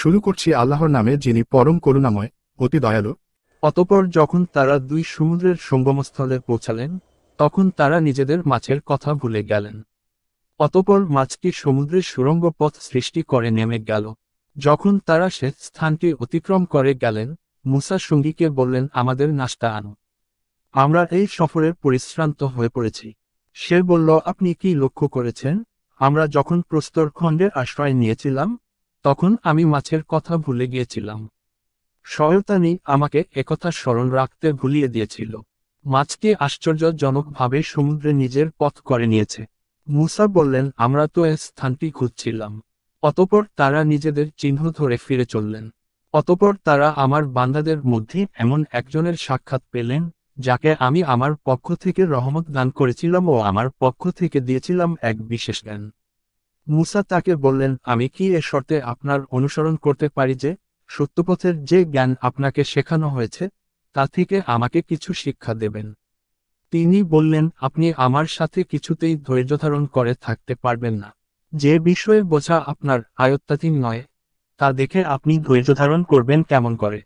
শুরু করছি আল্লাহর নামে, যিনি পরম করুণাময়, অতি দয়ালু। অতঃপর যখন তারা দুই সমুদ্রের সঙ্গমস্থলে পৌঁছালেন, তখন তারা নিজেদের মাছের কথা ভুলে গেলেন। অতঃপর মাছটি সমুদ্রের সুড়ঙ্গ পথ সৃষ্টি করে নেমে গেল। যখন তারা সে স্থানটি অতিক্রম করে গেলেন, মূসা সঙ্গীকে বললেন, আমাদের নাশতা আনো, আমরা এই সফরে পরিশ্রান্ত হয়ে পড়েছি। সে বলল, আপনি কি লক্ষ্য করেছেন, আমরা যখন প্রস্তরখণ্ডের আশ্রয় নিয়েছিলাম, তখন আমি মাছের কথা ভুলে গিয়েছিলাম। শয়তানি আমাকে একথা স্মরণ রাখতে ভুলিয়ে দিয়েছিল। মাছটি আশ্চর্যজনকভাবে সমুদ্রে নিজের পথ করে নিয়েছে। মূসা বললেন, আমরা তো এ স্থানটি খুঁজছিলাম। অতঃপর তারা নিজেদের চিহ্ন ধরে ফিরে চললেন। অতঃপর তারা আমার বান্দাদের মধ্যে এমন একজনের সাক্ষাৎ পেলেন, যাকে আমি আমার পক্ষ থেকে রহমত দান করেছিলাম ও আমার পক্ষ থেকে দিয়েছিলাম এক বিশেষ জ্ঞান। মূসা তাকে বললেন, আমি কি এ শর্তে আপনার অনুসরণ করতে পারি যে, সত্যপথের যে জ্ঞান আপনাকে শেখানো হয়েছে, তা থেকে আমাকে কিছু শিক্ষা দেবেন? তিনি বললেন, আপনি আমার সাথে কিছুতেই ধৈর্যধারণ করে থাকতে পারবেন না। যে বিষয়ে বোঝা আপনার আয়ত্তাধীন নয়, তা দেখে আপনি ধৈর্যধারণ করবেন কেমন করে?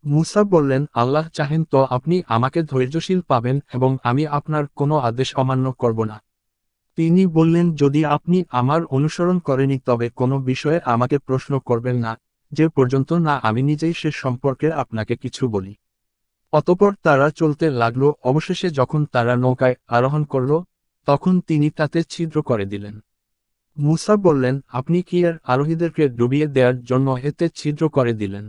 মূসা বললেন, আল্লাহ চাহেন তো আপনি আমাকে ধৈর্যশীল পাবেন এবং আমি আপনার কোনো আদেশ অমান্য করব না। তিনি বললেন, যদি আপনি আমার অনুসরণ করেনি তবে কোনো বিষয়ে আমাকে প্রশ্ন করবেন না, যে পর্যন্ত না আমি নিজেই সে সম্পর্কে আপনাকে কিছু বলি। অতঃপর তারা চলতে লাগল। অবশেষে যখন তারা নৌকায় আরোহণ করল, তখন তিনি তাতে ছিদ্র করে দিলেন। মূসা বললেন, আপনি কি এর আরোহীদেরকে ডুবিয়ে দেওয়ার জন্য এতে ছিদ্র করে দিলেন?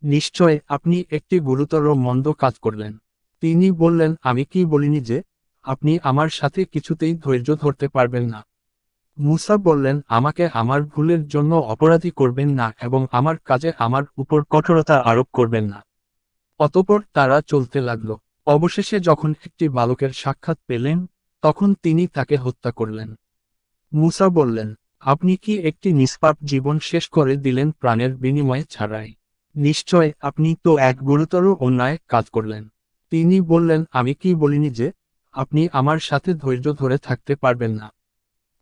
নিশ্চয় আপনি একটি গুরুতর মন্দ কাজ করলেন। তিনি বললেন, আমি কি বলিনি যে, আপনি আমার সাথে কিছুতেই ধৈর্য ধরতে পারবেন না? মূসা বললেন, আমাকে আমার ভুলের জন্য অপরাধী করবেন না এবং আমার কাজে আমার উপর কঠোরতা আরোপ করবেন না। অতঃপর তারা চলতে লাগল। অবশেষে যখন একটি বালকের সাক্ষাৎ পেলেন, তখন তিনি তাকে হত্যা করলেন। মূসা বললেন, আপনি কি একটি নিষ্পাপ জীবন শেষ করে দিলেন প্রাণের বিনিময়ে ছাড়াই? নিশ্চয় আপনি তো এক গুরুতর অন্যায় কাজ করলেন। তিনি বললেন, আমি কি বলিনি যে, আপনি আমার সাথে ধৈর্য ধরে থাকতে পারবেন না?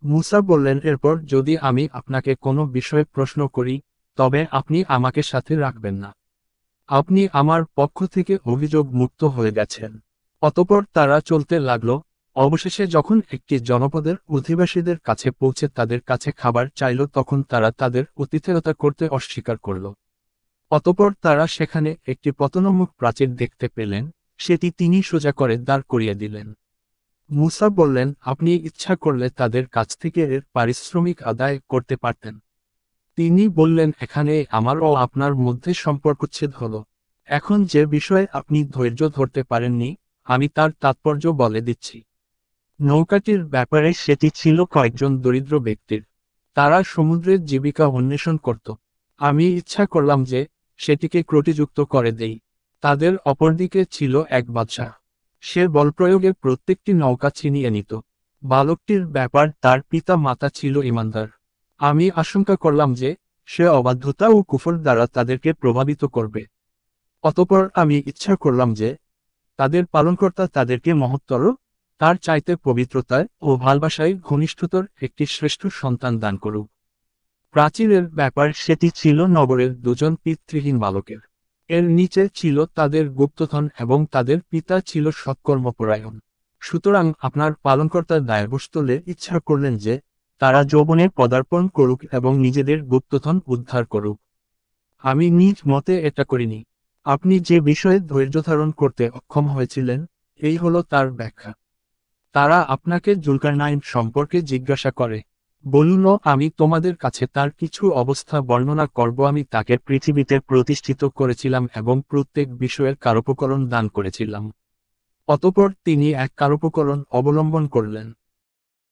মূসা বললেন, এরপর যদি আমি আপনাকে কোনো বিষয়ে প্রশ্ন করি, তবে আপনি আমাকে সাথে রাখবেন না। আপনি আমার পক্ষ থেকে অভিযোগ মুক্ত হয়ে গেছেন। অতঃপর তারা চলতে লাগল। অবশেষে যখন একটি জনপদের অধিবাসীদের কাছে পৌঁছে তাদের কাছে খাবার চাইল, তখন তারা তাদের আতিথেয়তা করতে অস্বীকার করল। অতঃপর তারা সেখানে একটি পতনোন্মুখ প্রাচীর দেখতে পেলেন, সেটি তিনি সোজা করে দাঁড় করিয়ে দিলেন। মূসা বললেন, আপনি ইচ্ছা করলে তাদের কাছ থেকে এর পারিশ্রমিক আদায় করতে পারতেন। তিনি বললেন, এখানে আমার ও আপনার মধ্যে সম্পর্কচ্ছেদ হলো। এখন যে বিষয়ে আপনি ধৈর্য ধরতে পারেননি, আমি তার তাৎপর্য বলে দিচ্ছি। নৌকাটির ব্যাপারে সেটি ছিল কয়েকজন দরিদ্র ব্যক্তির। তারা সমুদ্রের জীবিকা অন্বেষণ করত। আমি ইচ্ছা করলাম যে, সেটিকে ত্রুটিযুক্ত করে দেই। তাদের অপরদিকে ছিল এক বাদশাহ। সে বলপ্রয়োগে প্রত্যেকটি নৌকা ছিনিয়ে নিত। বালকটির ব্যাপার তার পিতা মাতা ছিল ঈমানদার। আমি আশঙ্কা করলাম যে, সে অবাধ্যতা ও কুফর দ্বারা তাদেরকে প্রভাবিত করবে। অতঃপর আমি ইচ্ছা করলাম যে, তাদের পালনকর্তা তাদেরকে মহত্তর, তার চাইতে পবিত্রতায় ও ভালবাসায় ঘনিষ্ঠতর একটি শ্রেষ্ঠ সন্তান দান করুক। প্রাচীরের ব্যাপার সেটি ছিল নগরের দুজন পিতৃহীন বালকের। এর নিচে ছিল তাদের গুপ্তধন এবং তাদের পিতা ছিল সৎকর্মপরায়ণ। সুতরাং আপনার পালনকর্তা দায়বস্তলে ইচ্ছা করলেন যে, তারা যৌবনে পদার্পণ করুক এবং নিজেদের গুপ্তধন উদ্ধার করুক। আমি নিজ মতে এটা করিনি। আপনি যে বিষয়ে ধৈর্যধারণ করতে অক্ষম হয়েছিলেন, এই হলো তার ব্যাখ্যা। তারা আপনাকে জুলকারনাইন সম্পর্কে জিজ্ঞাসা করে। বলুন, আমি তোমাদের কাছে তার কিছু অবস্থা বর্ণনা করব। আমি তাকে পৃথিবীতে প্রতিষ্ঠিত করেছিলাম এবং প্রত্যেক বিষয়ের কারোপকরণ দান করেছিলাম। অতঃপর তিনি এক কারোপকরণ অবলম্বন করলেন।